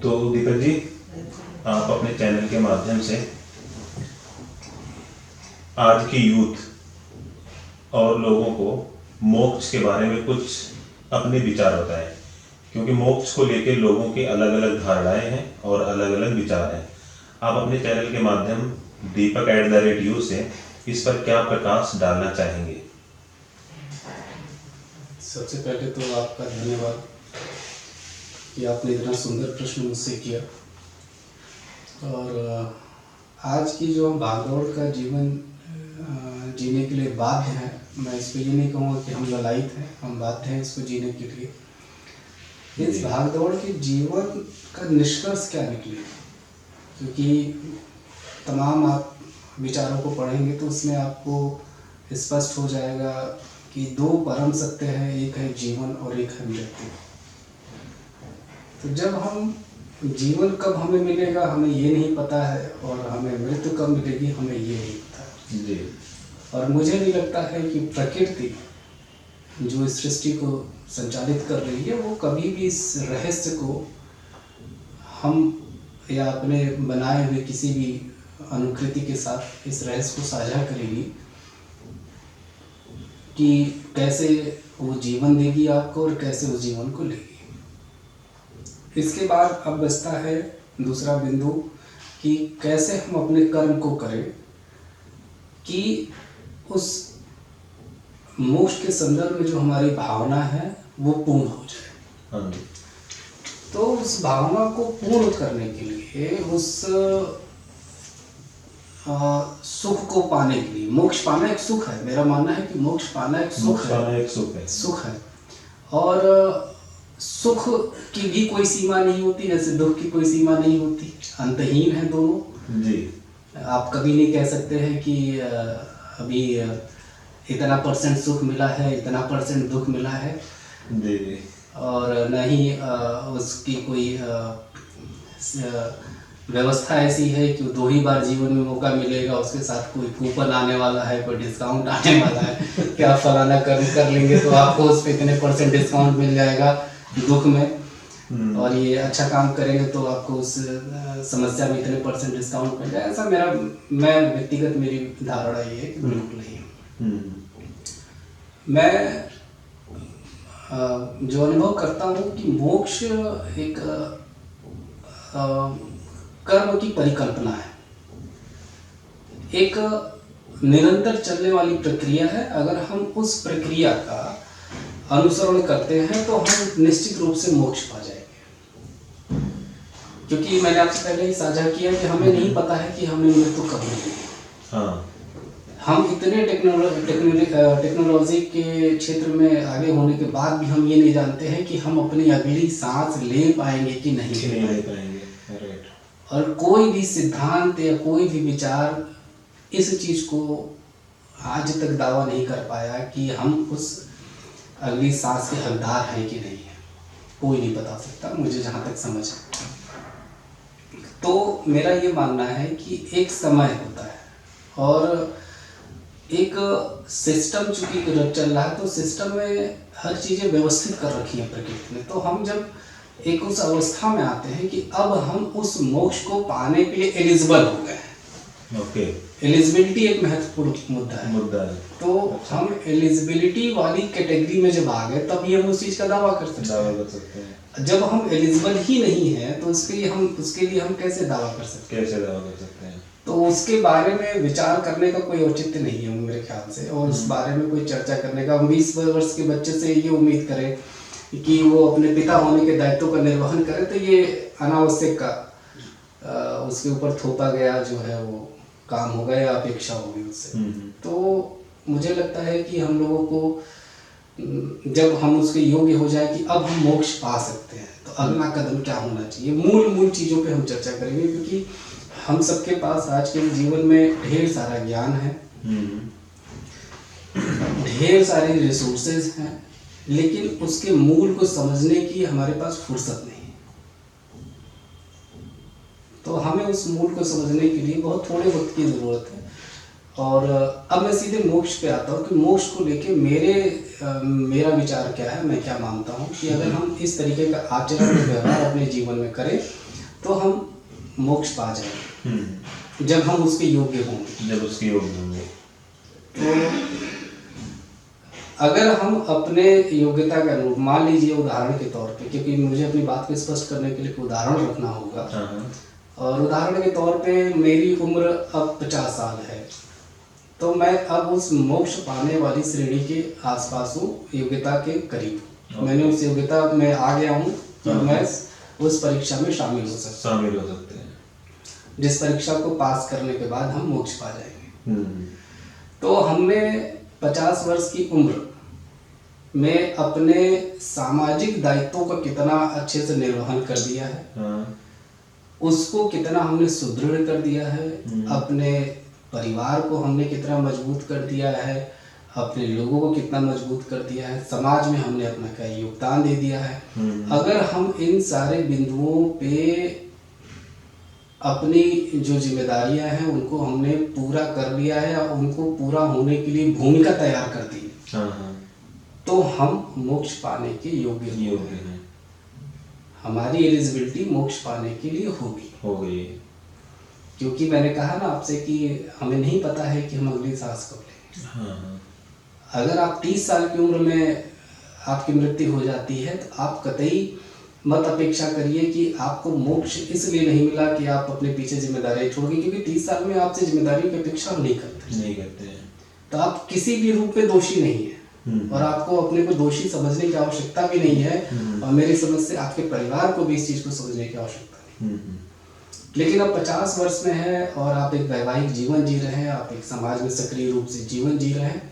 तो दीपक जी, आप अपने चैनल के माध्यम से आज की यूथ और लोगों को मोक्ष के बारे में कुछ अपने विचार बताएं, क्योंकि मोक्ष को लेकर लोगों की अलग अलग धारणाएं हैं और अलग अलग विचार हैं। आप अपने चैनल के माध्यम दीपक@u से इस पर क्या प्रकाश डालना चाहेंगे? सबसे पहले तो आपका धन्यवाद कि आपने इतना सुंदर प्रश्न मुझसे किया। और आज की जो हम भागदौड़ का जीवन जीने के लिए बाध्य हैं, मैं इस पर ये नहीं कहूँगा कि हम ललायित हैं, हम बाध्य हैं इसको जीने के लिए। इस भागदौड़ के जीवन का निष्कर्ष क्या निकले, क्योंकि तमाम आप विचारों को पढ़ेंगे तो उसमें आपको स्पष्ट हो जाएगा कि दो परम सत्य है, एक है जीवन और एक है मृत्यु। तो जब हम जीवन कब हमें मिलेगा हमें ये नहीं पता है, और हमें मृत्यु कब मिलेगी हमें ये नहीं पता है जी। और मुझे नहीं लगता है कि प्रकृति जो इस सृष्टि को संचालित कर रही है वो कभी भी इस रहस्य को हम या अपने बनाए हुए किसी भी अनुकृति के साथ इस रहस्य को साझा करेगी कि कैसे वो जीवन देगी आपको और कैसे उस जीवन को लेगी। इसके बाद अब बचता है दूसरा बिंदु कि कैसे हम अपने कर्म को करें कि उस मोक्ष के संदर्भ में जो हमारी भावना है वो पूर्ण हो जाए। तो उस भावना को पूर्ण करने के लिए, उस सुख को पाने के लिए, मोक्ष पाना एक सुख है, मेरा मानना है कि मोक्ष पाना एक सुख है। और सुख की भी कोई सीमा नहीं होती, जैसे दुख की कोई सीमा नहीं होती, अंतहीन है दोनों जी। आप कभी नहीं कह सकते हैं कि अभी इतना % सुख मिला है, इतना % दुख मिला है जी। और न ही उसकी कोई व्यवस्था ऐसी है कि 2 ही बार जीवन में मौका मिलेगा, उसके साथ कोई कूपन आने वाला है, कोई डिस्काउंट आने वाला है कि आप फलाना कर्म कर लेंगे तो आपको उस पर इतने % डिस्काउंट मिल जाएगा दुख में, और ये अच्छा काम करेंगे तो आपको उस समस्या में इतने % डिस्काउंट मिल जाएगा। ऐसा मैं व्यक्तिगत मेरी धारणा ये है कि बिल्कुल नहीं है। मैं जो अनुभव करता हूँ कि मोक्ष एक कर्म की परिकल्पना है, एक निरंतर चलने वाली प्रक्रिया है। अगर हम उस प्रक्रिया का अनुसरण करते हैं तो हम निश्चित रूप से मोक्ष पा जाएंगे, क्योंकि मैंने आपसे पहले ही साझा किया कि हमें नहीं पता है कि हमें मृत्यु कब मिलेगी। हम इतने टेक्नोलॉजी के क्षेत्र में आगे होने के बाद भी हम ये नहीं जानते हैं कि हम अपनी अगली सांस ले पाएंगे कि नहीं ले पाएंगे। और कोई भी सिद्धांत या कोई भी विचार इस चीज को आज तक दावा नहीं कर पाया कि हम उस अगली सांस के हकदार हैं कि नहीं है, कोई नहीं बता सकता मुझे जहाँ तक समझ है। तो मेरा ये मानना है कि एक समय होता है और एक सिस्टम चूंकि चल रहा है, तो सिस्टम में हर चीज़ें व्यवस्थित कर रखी है प्रकृति ने। तो हम जब एक उस अवस्था में आते हैं कि अब हम उस मोक्ष को पाने के लिए एलिजिबल हो गए हैं। एलिजिबिलिटी एक महत्वपूर्ण मुद्दा है। तो हम एलिजिबिलिटी वाली कैटेगरी में जब आ गए तब ये हम उस चीज़ का दावा कर सकते हैं। जब हम एलिजिबल ही नहीं हैं तो उसके लिए हम कैसे दावा कर सकते हैं? तो उसके बारे में विचार करने का कोई औचित्य नहीं है मेरे ख्याल से, और उस बारे में कोई चर्चा करने का। हम 20 वर्ष के बच्चे से ये उम्मीद करें कि वो अपने पिता होने के दायित्व का निर्वहन करे तो ये अनावश्यक का उसके ऊपर थोपा गया जो है वो काम होगा या अपेक्षा होगी उससे। तो मुझे लगता है कि हम लोगों को जब हम उसके योग्य हो जाए कि अब हम मोक्ष पा सकते हैं तो अगला कदम क्या होना चाहिए, मूल चीज़ों पे हम चर्चा करेंगे। क्योंकि हम सबके पास आज के जीवन में ढेर सारा ज्ञान है, ढेर सारे रिसोर्सेज हैं, लेकिन उसके मूल को समझने की हमारे पास फुर्सत नहीं। तो हमें उस मूल को समझने के लिए बहुत थोड़े वक्त की ज़रूरत है। और अब मैं सीधे मोक्ष पे आता हूँ कि मोक्ष को लेके मेरा विचार क्या है, मैं क्या मानता हूँ कि अगर हम इस तरीके का आचरण व्यवहार अपने जीवन में करें तो हम मोक्ष पा जाएंगे जब हम उसके योग्य होंगे। जब उसकी योग्य होंगे। तो अगर हम अपने योग्यता के अनुरूप, मान लीजिए उदाहरण के तौर पे, क्योंकि मुझे अपनी बात को स्पष्ट करने के लिए एक उदाहरण रखना होगा, हाँ। और उदाहरण के तौर पे मेरी उम्र अब 50 साल है, तो मैं अब उस मोक्ष पाने वाली श्रेणी के आसपास हूँ, योग्यता के करीब हूँ। मैंने उस योग्यता में आ गया हूँ कि मैं उस परीक्षा में शामिल हो सकते हैं, जिस परीक्षा को पास करने के बाद हम मोक्ष पा जाएंगे। तो हमने 50 वर्ष की उम्र में अपने सामाजिक दायित्वों का कितना अच्छे से निर्वहन कर दिया है, उसको कितना हमने सुदृढ़ कर दिया है, अपने परिवार को हमने कितना मजबूत कर दिया है, अपने लोगों को कितना मजबूत कर दिया है, समाज में हमने अपना क्या योगदान दे दिया है। अगर हम इन सारे बिंदुओं पे अपनी जो जिम्मेदारियां हैं उनको हमने पूरा कर लिया है और उनको पूरा होने के लिए भूमिका तैयार कर दी, तो हम मोक्ष पाने के योग्य हैं। हमारी एलिजिबिलिटी मोक्ष पाने के लिए हो गई। क्योंकि मैंने कहा ना आपसे कि हमें नहीं पता है कि हम अगली सांस कब लेंगे। अगर आप 30 साल की उम्र में आपकी मृत्यु हो जाती है तो आप कतई मत अपेक्षा करिए कि आपको मोक्ष इसलिए नहीं मिला कि आप अपने पीछे जिम्मेदारियां छोड़ गए, क्योंकि 30 साल में आपसे जिम्मेदारियों की अपेक्षा नहीं करते हैं। तो आप किसी भी रूप में दोषी नहीं है और आपको अपने को दोषी समझने की आवश्यकता भी नहीं है, और मेरी समझ से आपके परिवार को भी इस चीज को समझने की आवश्यकता नहीं। लेकिन अब 50 वर्ष में है और आप एक वैवाहिक जीवन जी रहे हैं, आप एक समाज में सक्रिय रूप से जीवन जी रहे हैं,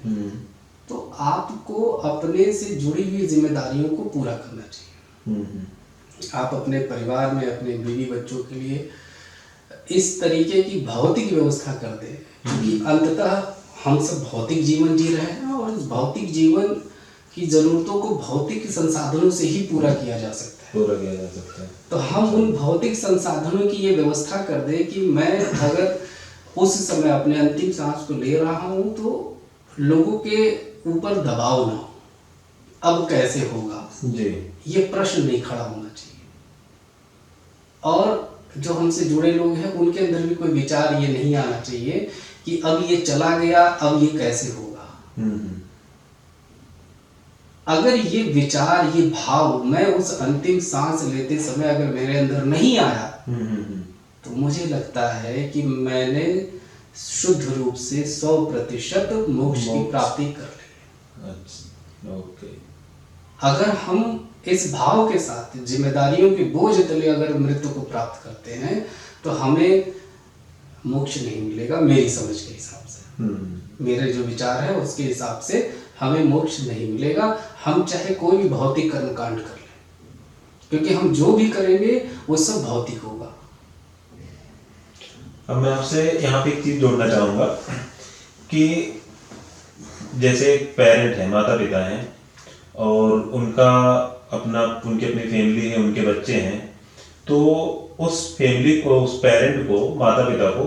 तो आपको अपने से जुड़ी हुई जिम्मेदारियों को पूरा करना चाहिए। आप अपने परिवार में अपने बीवी बच्चों के लिए इस तरीके की भौतिक व्यवस्था कर दें, क्योंकि अंततः हम सब भौतिक जीवन जी रहे हैं और इस भौतिक जीवन की जरूरतों को भौतिक संसाधनों से ही पूरा किया जा सकता है। तो हम उन भौतिक संसाधनों की ये व्यवस्था कर दें कि मैं अगर उस समय अपने अंतिम सांस को ले रहा हूँ तो लोगों के ऊपर दबाव ना हो, अब कैसे होगा जी, ये प्रश्न नहीं खड़ा होना चाहिए। और जो हमसे जुड़े लोग हैं उनके अंदर भी कोई विचार ये नहीं आना चाहिए कि अब ये चला गया, अब ये कैसे होगा। अगर ये विचार, ये भाव मैं उस अंतिम सांस लेते समय अगर मेरे अंदर नहीं आया तो मुझे लगता है कि मैंने शुद्ध रूप से 100% मोक्ष की प्राप्ति कर ली। ओके। अगर हम इस भाव के साथ जिम्मेदारियों के बोझ तले अगर मृत्यु को प्राप्त करते हैं तो हमें मोक्ष नहीं मिलेगा। मेरी समझ के हिसाब से, मेरे जो विचार है उसके हिसाब से हमें मोक्ष नहीं मिलेगा, हम चाहे कोई भी भौतिक कर्मकांड कर लें, क्योंकि हम जो भी करेंगे वो सब भौतिक होगा। अब मैं आपसे यहाँ पे एक चीज जोड़ना चाहूंगा कि जैसे एक पेरेंट है, माता पिता हैं, और उनकी अपनी फैमिली है, उनके बच्चे हैं, तो उस फैमिली को, उस पेरेंट को, माता पिता को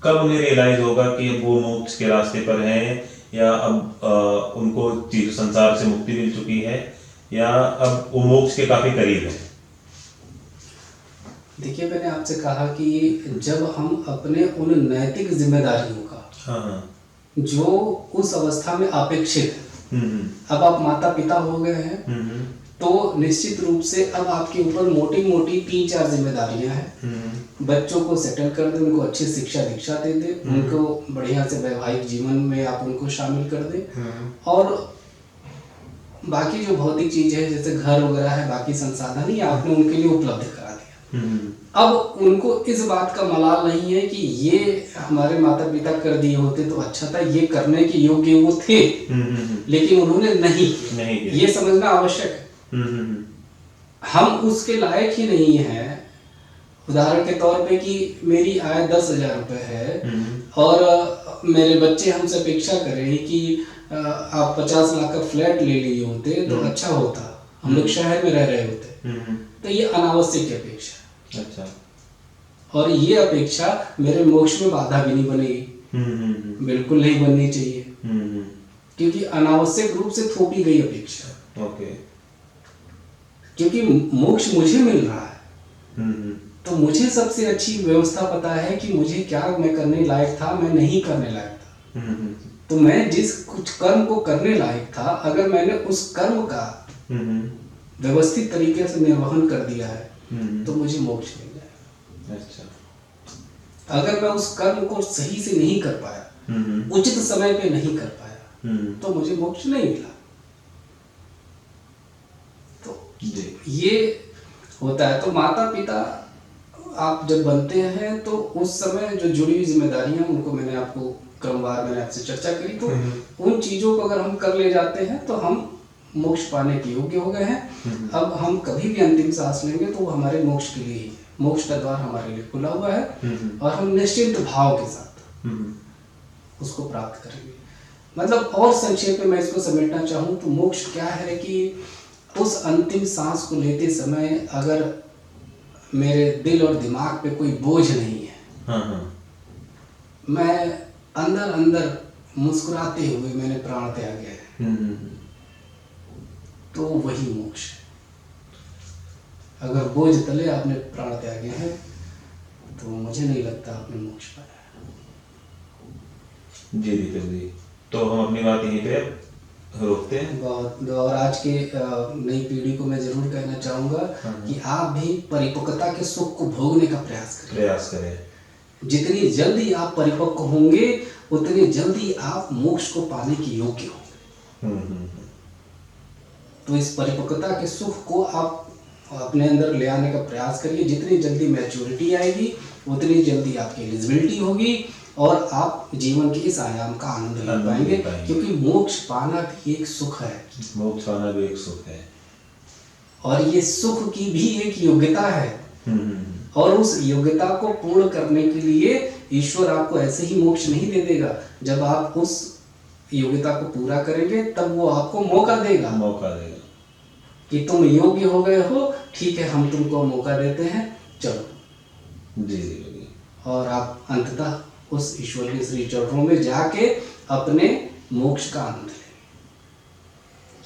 कब उन्हें रियलाइज होगा कि अब वो मोक्ष के रास्ते पर हैं, या अब उनको संसार से मुक्ति मिल चुकी है, या अब वो मोक्ष के काफी करीब है। देखिए, मैंने आपसे कहा कि जब हम अपने उन नैतिक जिम्मेदारियों का जो उस अवस्था में अपेक्षित है, अब आप माता पिता हो गए हैं तो निश्चित रूप से अब आपके ऊपर मोटी मोटी 3-4 जिम्मेदारियां हैं। बच्चों को सेटल कर दे, उनको अच्छी शिक्षा दीक्षा दे दे, उनको बढ़िया से वैवाहिक जीवन में आप उनको शामिल कर दे, और बाकी जो भौतिक चीजें हैं जैसे घर वगैरह है, बाकी संसाधन ही आपने उनके लिए उपलब्ध करा दिया। अब उनको इस बात का मलाल नहीं है कि ये हमारे माता पिता कर दिए होते तो अच्छा था, ये करने के योग्य वो थे लेकिन उन्होंने नहीं किया, ये समझना आवश्यक है। हम उसके लायक ही नहीं हैं। उदाहरण के तौर पे कि मेरी आय 10,000 रुपए है और मेरे बच्चे हमसे अपेक्षा करें कि आप 50 लाख का फ्लैट ले लिए होते तो अच्छा होता, हम लोग शहर में रह रहे होते, तो ये अनावश्यक अपेक्षा। अच्छा। और ये अपेक्षा मेरे मोक्ष में बाधा भी नहीं बनेगी, बिल्कुल नहीं बननी चाहिए, क्योंकि अनावश्यक रूप से थोपी गई अपेक्षा। ओके। क्योंकि मोक्ष मुझे मिल रहा है, तो मुझे सबसे अच्छी व्यवस्था पता है कि मुझे क्या मैं करने लायक था, मैं नहीं करने लायक था। तो मैं जिस कुछ कर्म को करने लायक था, अगर मैंने उस कर्म का व्यवस्थित तरीके से निर्वहन कर दिया है तो मुझे मोक्ष मिल जाएगा। अच्छा। अगर मैं उस कर्म को सही से नहीं कर पाया, उचित समय पे नहीं कर पाया, तो मुझे मोक्ष नहीं मिला। तो ये होता है। तो माता पिता आप जब बनते हैं तो उस समय जो जुड़ी हुई जिम्मेदारियां, उनको मैंने आपको क्रमवार मैंने आपसे चर्चा करी। तो उन चीज़ों को अगर हम कर ले जाते हैं तो हम मोक्ष पाने के योग्य हो गए हैं। अब हम कभी भी अंतिम सांस लेंगे तो वो हमारे मोक्ष के लिए ही है। मोक्ष का द्वार हमारे लिए खुला हुआ है और हम निश्चिंत भाव के साथ उसको प्राप्त करेंगे। मतलब और संक्षेप में मैं इसको समेटना चाहूँ तो मोक्ष क्या है कि उस अंतिम सांस को लेते समय अगर मेरे दिल और दिमाग पे कोई बोझ नहीं है, मैं अंदर अंदर मुस्कुराते हुए मैंने प्राण त्यागे है, तो वही मोक्ष है। अगर बोझ तले आपने प्राण त्यागे हैं तो मुझे नहीं लगता आपने मोक्ष पाया है। जी दीपक जी, तो हम अपनी बात यहीं पे रोकते हैं। बहुत। और आज के नई पीढ़ी को मैं जरूर कहना चाहूँगा कि आप भी परिपक्वता के सुख को भोगने का प्रयास करें। जितनी जल्दी आप परिपक्व होंगे उतनी जल्दी आप मोक्ष को पाने के योग्य होंगे। तो इस परिपक्वता के सुख को आप अपने अंदर ले आने का प्रयास करिए। जितनी जल्दी मैच्योरिटी आएगी उतनी जल्दी आपकी एलिजिबिलिटी होगी और आप जीवन के इस आयाम का आनंद ले पाएंगे, क्योंकि मोक्ष पाना भी एक सुख है। मोक्ष पाना भी एक सुख है और ये सुख की भी एक योग्यता है। और उस योग्यता को पूर्ण करने के लिए ईश्वर आपको ऐसे ही मोक्ष नहीं दे देगा। जब आप उस योग्यता को पूरा करेंगे तब वो आपको मौका देगा कि तुम योग्य हो गए हो, ठीक है हम तुमको मौका देते हैं, चलो। जी। और आप अंततः उस ईश्वर के श्री चरणों में जाके अपने मोक्ष का आनंद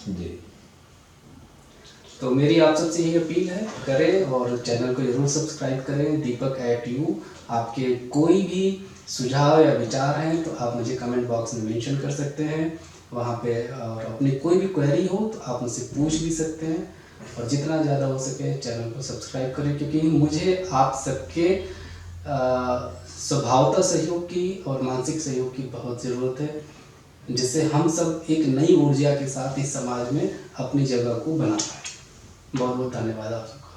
लें। जी। तो मेरी आप सबसे यही अपील है, करें और चैनल को जरूर सब्सक्राइब करें। दीपक@u। आपके कोई भी सुझाव या विचार हैं तो आप मुझे कमेंट बॉक्स में मेंशन कर सकते हैं वहाँ पे, और अपनी कोई भी क्वेरी हो तो आप मुझसे पूछ भी सकते हैं। और जितना ज़्यादा हो सके चैनल को सब्सक्राइब करें, क्योंकि मुझे आप सबके स्वभावतः सहयोग की और मानसिक सहयोग की बहुत ज़रूरत है, जिससे हम सब एक नई ऊर्जा के साथ इस समाज में अपनी जगह को बना पाएँ। बहुत बहुत धन्यवाद आप सबका।